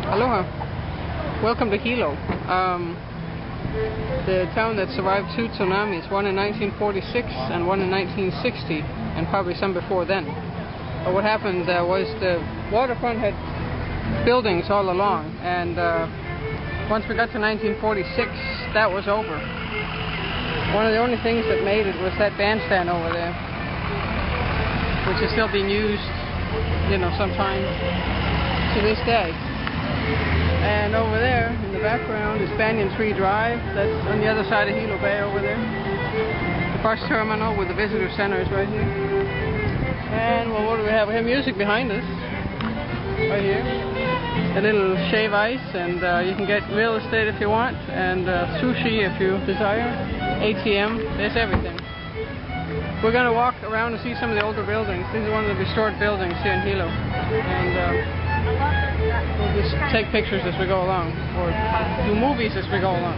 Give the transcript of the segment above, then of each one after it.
Aloha. Welcome to Hilo. The town that survived two tsunamis, one in 1946 and one in 1960, and probably some before then. But what happened was the waterfront had buildings all along, and once we got to 1946, that was over. One of the only things that made it was that bandstand over there, which is still being used, sometimes to this day. And over there in the background is Banyan Tree Drive. That's on the other side of Hilo Bay over there. The bus terminal with the visitor center is right here. And well, what do we have? We have music behind us right here. A little shave ice, and you can get real estate if you want, and sushi if you desire. ATM, there's everything. We're going to walk around and see some of the older buildings. These are one of the restored buildings here in Hilo. And we'll just take pictures as we go along, or do movies as we go along.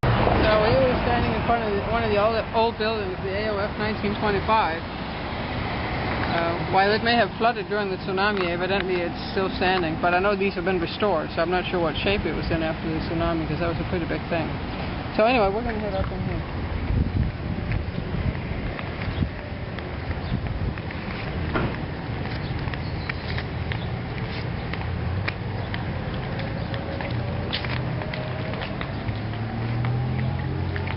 So here we're standing in front of one of the old buildings, the AOF 1925. While it may have flooded during the tsunami, evidently it's still standing. But I know these have been restored, so I'm not sure what shape it was in after the tsunami, because that was a pretty big thing. So anyway, we're going to head up in here.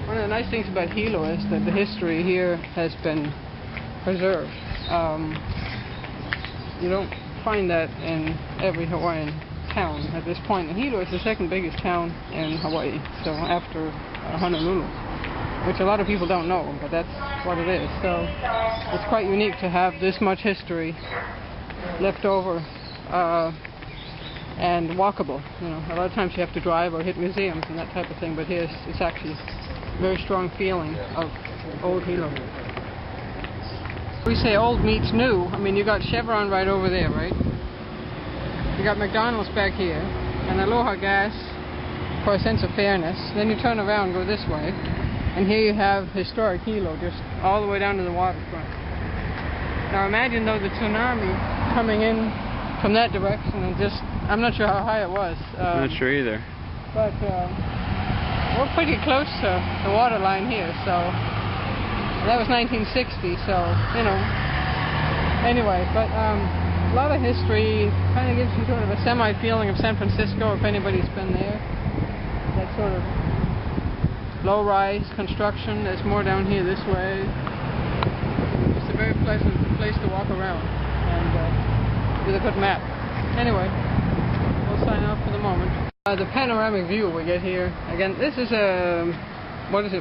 One of the nice things about Hilo is that the history here has been preserved. You don't find that in every Hawaiian town at this point. And Hilo is the second biggest town in Hawaii, so after Honolulu, which a lot of people don't know, but that's what it is. So it's quite unique to have this much history left over and walkable. A lot of times you have to drive or hit museums and that type of thing, but here it's actually a very strong feeling of old Hilo. We say old meets new. I mean, you got Chevron right over there, right? You got McDonald's back here, and Aloha Gas for a sense of fairness. Then you turn around and go this way, and here you have historic Hilo, just all the way down to the waterfront. Now imagine though the tsunami coming in from that direction, and I'm not sure how high it was. I'm not sure either. But we're pretty close to the water line here, so that was 1960, so, anyway, but a lot of history kind of gives you sort of a semi-feeling of San Francisco, if anybody's been there. That sort of low-rise construction. There's more down here this way. It's a very pleasant place to walk around, and with a good map. Anyway, we'll sign off for the moment. The panoramic view we get here, again, this is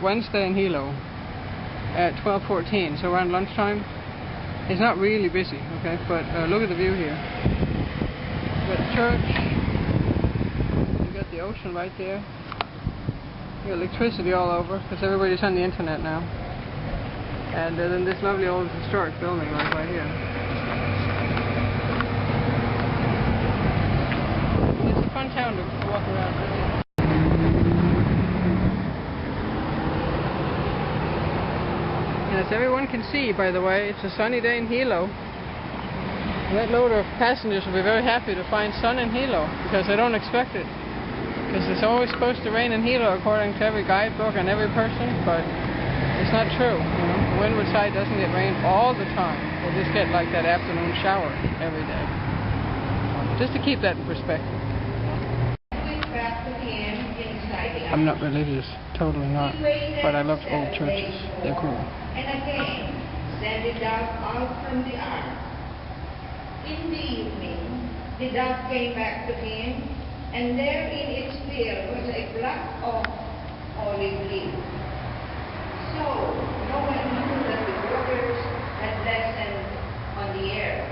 Wednesday in Hilo at 12:14, so around lunchtime. It's not really busy, okay, but look at the view here. You got the church, you got the ocean right there, you got electricity all over, because everybody's on the internet now, and then this lovely old historic building right here. It's a fun town to walk around. As everyone can see, by the way, it's a sunny day in Hilo. That load of passengers will be very happy to find sun in Hilo, because they don't expect it. Because it's always supposed to rain in Hilo according to every guidebook and every person, but it's not true. The windward side doesn't get rain all the time. They just get like that afternoon shower every day. Just to keep that in perspective. I'm not religious, totally not, but I love old churches. They're cool. And again, send the dove out from the ark. In the evening, the dove came back to him, and there in its bill was a block of olive leaf. So, no one knew that the waters had lessened on the air.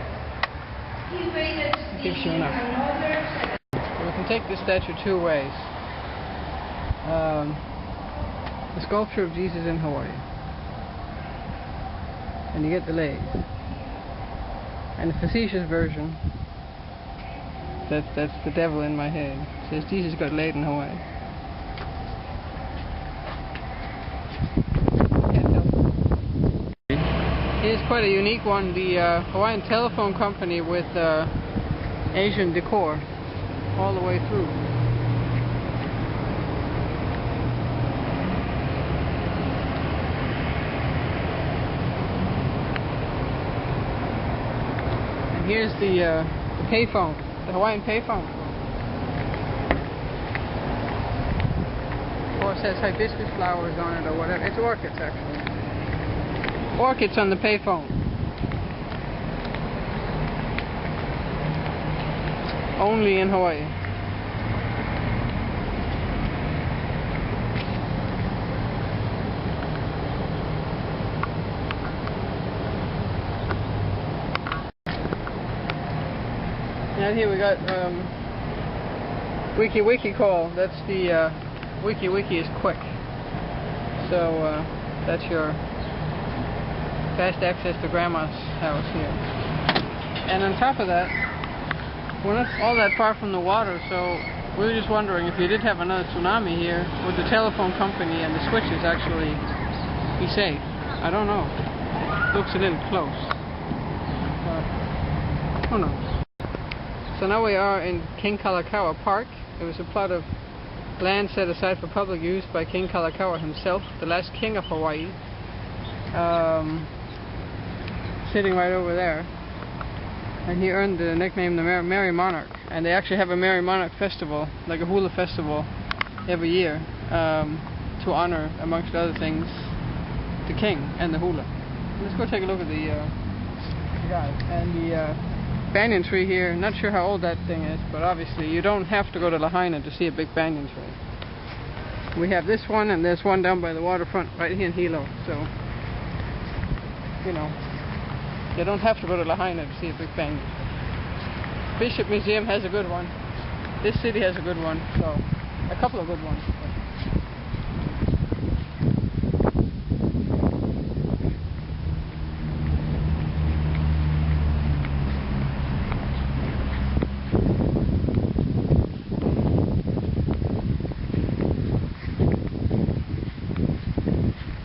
He waited still another 7 We can take this statue two ways. The sculpture of Jesus in Hawaii, and you get the legs, and the facetious version, that's the devil in my head. It says Jesus got laid in Hawaii. Can't help. Here's quite a unique one, the Hawaiian telephone company with Asian decor. all the way through. And here's the payphone, the Hawaiian payphone. Of course, it has hibiscus flowers on it or whatever. It's orchids, actually. Orchids on the payphone. Only in Hawaii. And here we got Wiki call. That's the Wiki is quick. So that's your fast access to Grandma's house here. And on top of that, we're not all that far from the water, so we were just wondering if you did have another tsunami here, would the telephone company and the switches actually be safe? I don't know. It looks a little close. Who knows? So now we are in King Kalakaua Park. It was a plot of land set aside for public use by King Kalakaua himself, the last king of Hawaii. Sitting right over there. And he earned the nickname the Merry Monarch. And they actually have a Merry Monarch festival, like a hula festival, every year to honor, amongst other things, the king and the hula. Let's go take a look at the guys. And the banyan tree here, not sure how old that thing is, but obviously you don't have to go to Lahaina to see a big banyan tree. We have this one, and there's one down by the waterfront right here in Hilo. So, you know, you don't have to go to Lahaina to see a big banyan. Bishop Museum has a good one. This city has a good one. So, a couple of good ones.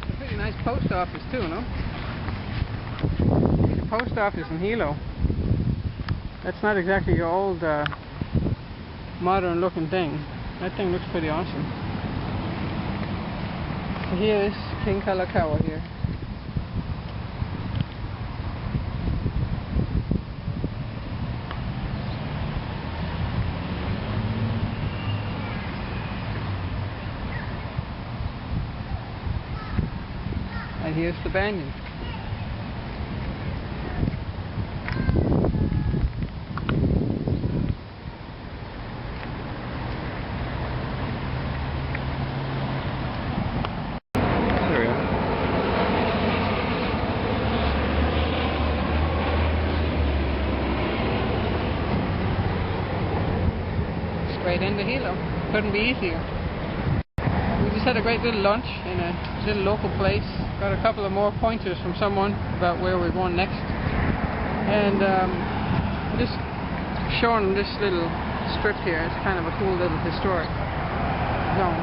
A pretty nice post office too, no? Post office in Hilo. That's not exactly your old modern looking thing. That thing looks pretty awesome. So here is King Kalakaua here. And here's the banyan. Straight into Hilo. Couldn't be easier. We just had a great little lunch in a little local place. Got a couple of more pointers from someone about where we're going next. And just showing this little strip here. It's kind of a cool little historic zone.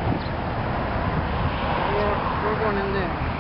We're going in there.